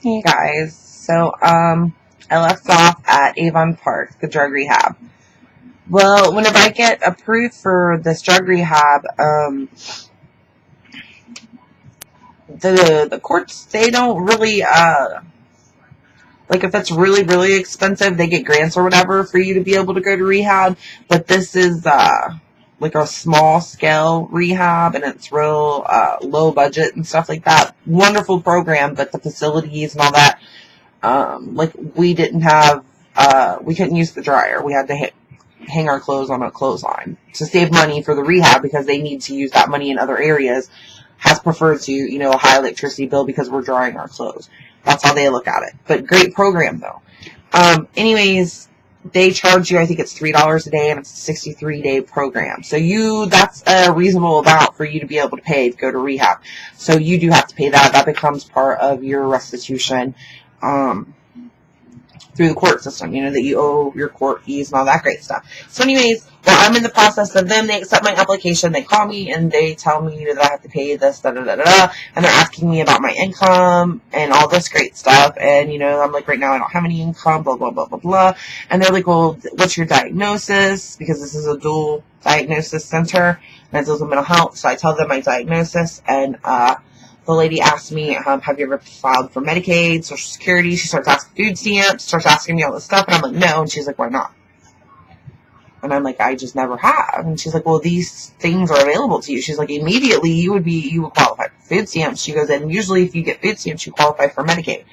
Hey guys, I left off at Avon Park, the drug rehab. Well, whenever I get approved for this drug rehab, the courts, they don't really, like if it's really, really expensive, they get grants or whatever for you to be able to go to rehab, but this is, like a small scale rehab, and it's real, low budget and stuff like that. Wonderful program, but the facilities and all that, like we didn't have, we couldn't use the dryer. We had to hang our clothes on a clothesline to save money for the rehab because they need to use that money in other areas. Has preferred to, a high electricity bill because we're drying our clothes. That's how they look at it. But great program though. Anyways, they charge you, I think it's $3 a day, and it's a 63-day program. So that's a reasonable amount for you to be able to pay to go to rehab. So you do have to pay that. That becomes part of your restitution, through the court system, that you owe your court fees and all that great stuff. So anyways, while I'm in the process of them, they accept my application, they call me and they tell me that I have to pay this, and they're asking me about my income and all this great stuff. And, I'm like, right now I don't have any income, blah, blah, blah, blah, blah. And they're like, well, what's your diagnosis? Because this is a dual diagnosis center and it deals with mental health. So I tell them my diagnosis, and, the lady asked me, have you ever filed for Medicaid, Social Security? She starts asking food stamps, starts asking me all this stuff, and I'm like, no. And she's like, why not? And I'm like, I just never have. And she's like, well, these things are available to you. She's like, immediately you would qualify for food stamps. She goes, and usually if you get food stamps, you qualify for Medicaid.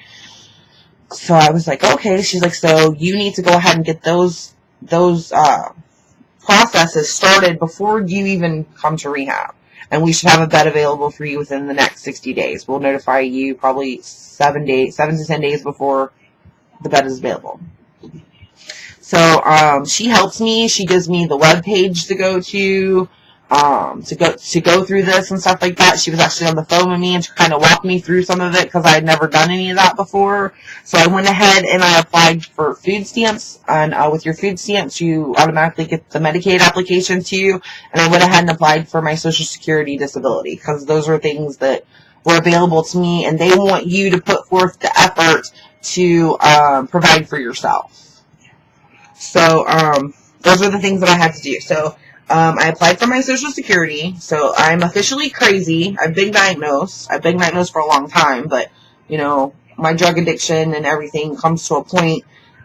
So I was like, okay. She's like, so you need to go ahead and get those processes started before you even come to rehab. And we should have a bed available for you within the next 60 days. We'll notify you probably 7 to 10 days before the bed is available. So she helps me. She gives me the web page to go to go through this and stuff like that. She was actually on the phone with me and she kind of walked me through some of it because I had never done any of that before. So I went ahead and I applied for food stamps, and with your food stamps you automatically get the Medicaid application to you. And I went ahead and applied for my Social Security disability because those are things that were available to me, and they want you to put forth the effort to provide for yourself. So those are the things that I had to do. So I applied for my Social Security, so I'm officially crazy. I've been diagnosed. I've been diagnosed for a long time, but, my drug addiction and everything comes to a point.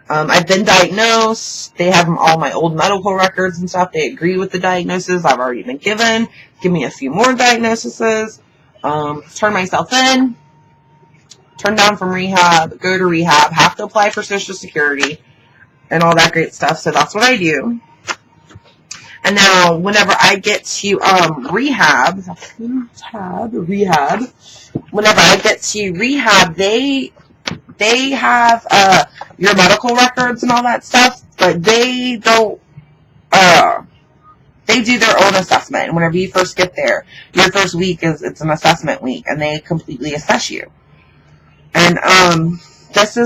I've been diagnosed. They have all my old medical records and stuff. They agree with the diagnosis I've already been given. Give me a few more diagnoses. Turn myself in. Turn down from rehab. Go to rehab. Have to apply for Social Security and all that great stuff. So that's what I do. And now, whenever I get to rehab, whenever I get to rehab, they have your medical records and all that stuff, but they don't. They do their own assessment. And whenever you first get there, your first week it's an assessment week, and they completely assess you. And this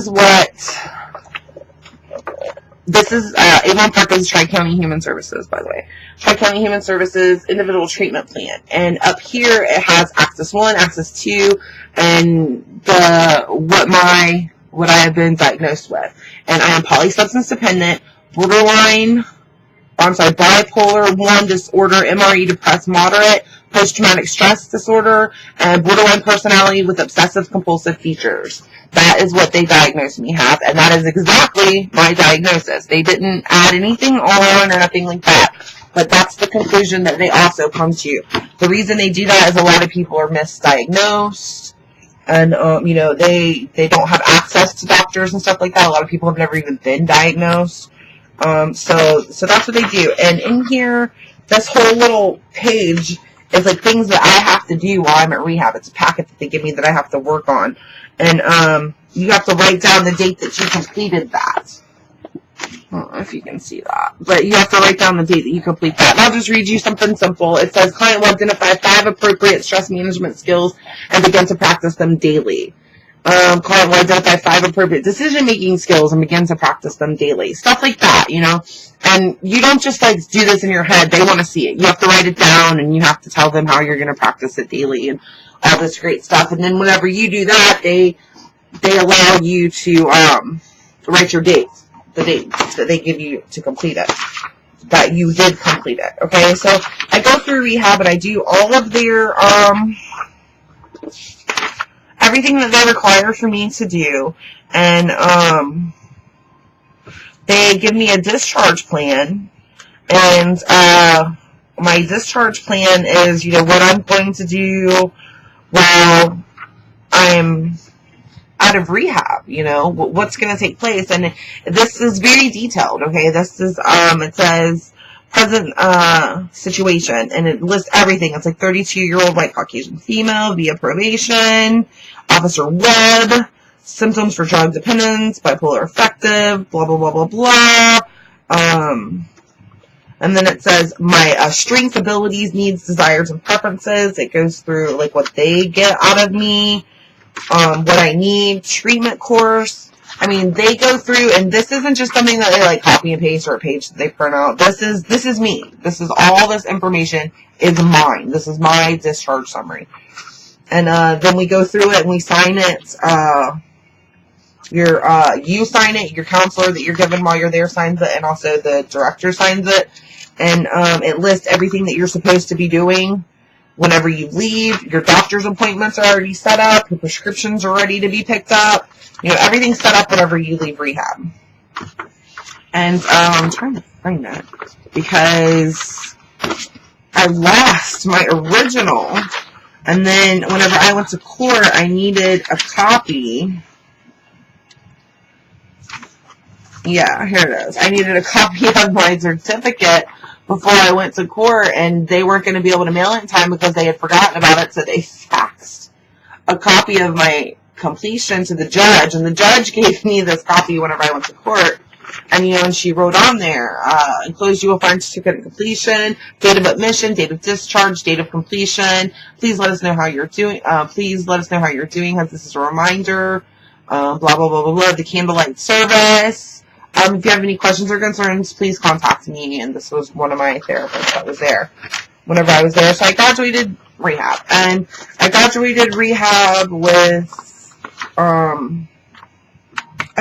is Avon Park is Tri-County Human Services, by the way. Tri-County Human Services Individual Treatment Plan. And up here it has Access 1, Access 2, and what I have been diagnosed with. And I am polysubstance dependent, bipolar 1 disorder, MRE depressed moderate, post-traumatic stress disorder, and borderline personality with obsessive compulsive features. That is what they diagnosed me as, and that is exactly my diagnosis. They didn't add anything on or nothing like that, but that's the conclusion that they also come to. The reason they do that is a lot of people are misdiagnosed, and they don't have access to doctors and stuff like that. A lot of people have never even been diagnosed. So that's what they do. And in here, this whole little page is like things that I have to do while I'm at rehab. It's a packet that they give me that I have to work on. And you have to write down the date that you completed that. I don't know if you can see that. But you have to write down the date that you complete that. And I'll just read you something simple. It says, client will identify 5 appropriate stress management skills and begin to practice them daily. Client will identify 5 appropriate decision-making skills and begin to practice them daily. Stuff like that, you know? And you don't just, like, do this in your head. They want to see it. You have to write it down, and you have to tell them how you're going to practice it daily and all this great stuff. And then whenever you do that, they allow you to write your dates, the dates that they give you to complete it, that you did complete it, okay? So I go through rehab, and I do all of their everything that they require for me to do, and they give me a discharge plan, and my discharge plan is, you know, what I'm going to do while I'm out of rehab, you know, what's going to take place, and this is very detailed, okay? This is, it says present situation, and it lists everything. It's like 32-year-old white Caucasian female via probation, Officer Webb, symptoms for drug dependence, bipolar affective, blah, blah, blah, blah, blah. And then it says my strengths, abilities, needs, desires, and preferences. It goes through, like, what they get out of me, what I need, treatment course. I mean, they go through, and this isn't just something that they, like, copy and paste or a page that they print out. This is me. This is all this information is mine. This is my discharge summary. And then we go through it and we sign it. You sign it, your counselor that you're given while you're there signs it, and also the director signs it. And it lists everything that you're supposed to be doing whenever you leave. Your doctor's appointments are already set up. Your prescriptions are ready to be picked up. You know, everything's set up whenever you leave rehab. And I'm trying to find that because I lost my original. And then whenever I went to court, I needed a copy. Yeah, here it is. I needed a copy of my certificate before I went to court, and they weren't going to be able to mail it in time because they had forgotten about it, so they faxed a copy of my completion to the judge, and the judge gave me this copy whenever I went to court. And, you know, and she wrote on there, enclosed you will find certificate of completion, date of admission, date of discharge, date of completion. Please let us know how you're doing. Please let us know how you're doing, as this is a reminder. Blah, blah, blah, blah, blah. The candlelight service. If you have any questions or concerns, please contact me. And this was one of my therapists that was there whenever I was there. So I graduated rehab. And I graduated rehab with a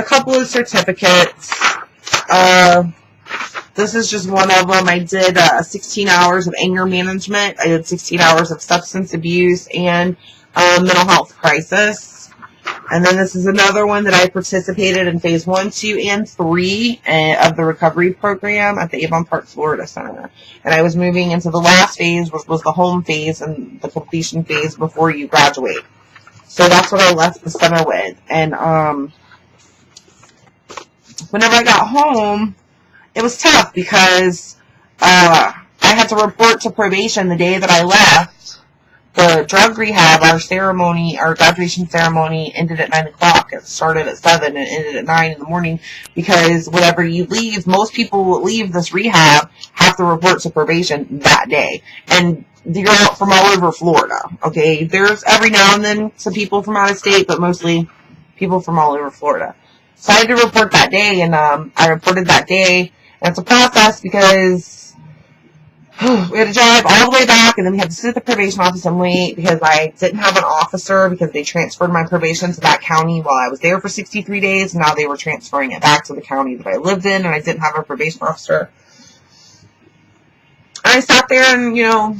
couple of certificates. This is just one of them. I did 16 hours of anger management. I did 16 hours of substance abuse and mental health crisis. And then this is another one that I participated in phase 1, 2, and 3 of the recovery program at the Avon Park, Florida Center. And I was moving into the last phase, which was the home phase and the completion phase before you graduate. So that's what I left the center with. And whenever I got home, it was tough because I had to report to probation the day that I left. The drug rehab, our graduation ceremony ended at 9 o'clock. It started at 7 and ended at 9 in the morning because whenever you leave, most people who leave this rehab have to report to probation that day. And you're out from all over Florida, okay? There's every now and then some people from out of state, but mostly people from all over Florida. So I had to report that day, and I reported that day. And it's a process because we had to drive all the way back, and then we had to sit at the probation office and wait because I didn't have an officer because they transferred my probation to that county while I was there for 63 days. And now they were transferring it back to the county that I lived in, and I didn't have a probation officer. And I sat there, and, you know,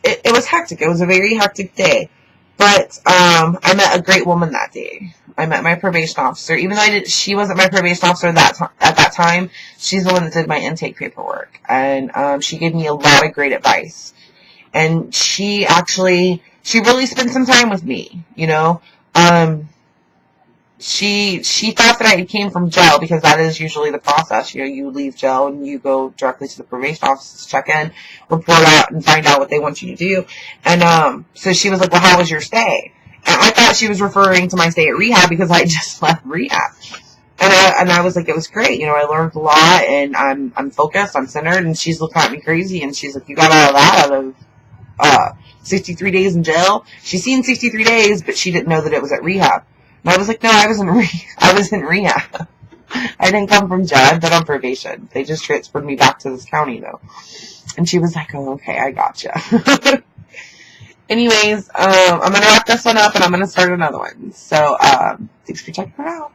it was hectic. It was a very hectic day. But I met a great woman that day. I met my probation officer. Even though she wasn't my probation officer at that time, she's the one that did my intake paperwork. And she gave me a lot of great advice. And she really spent some time with me, you know. She thought that I came from jail because that is usually the process. You know, you leave jail and you go directly to the probation office to check in, report out, and find out what they want you to do. And so she was like, well, how was your stay? And I thought she was referring to my stay at rehab because I just left rehab. And I was like, it was great. You know, I learned a lot, and I'm focused, I'm centered. And she's looking at me crazy, and she's like, you got all of that out of 63 days in jail? She's seen 63 days, but she didn't know that it was at rehab. And I was like, no, I was in rehab. I didn't come from jail. I've been on probation. They just transferred me back to this county, though. And she was like, oh, okay, I gotcha. Anyways, I'm going to wrap this one up, and I'm going to start another one. So, thanks for checking it out.